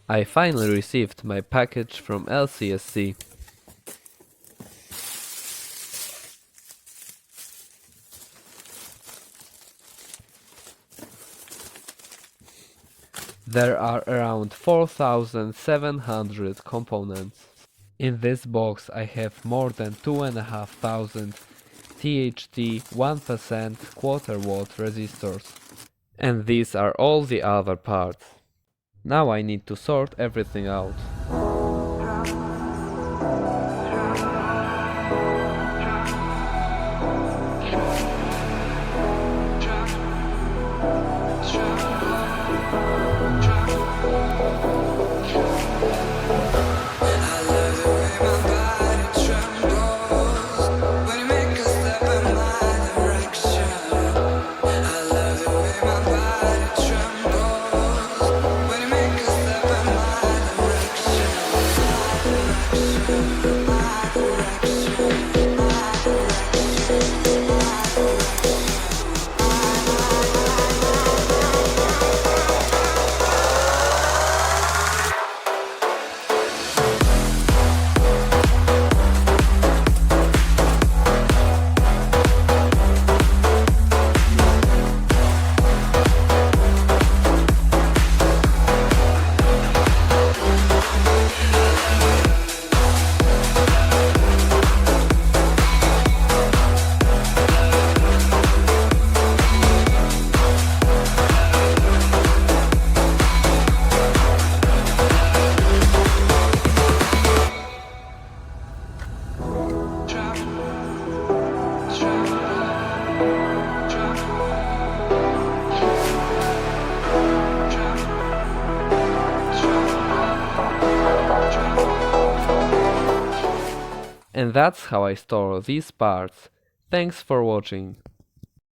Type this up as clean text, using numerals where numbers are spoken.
I finally received my package from LCSC. There are around 4,700 components. In this box I have more than 2,500 THT 1% quarter watt resistors. And these are all the other parts. Now I need to sort everything out. And that's how I store these parts. Thanks for watching.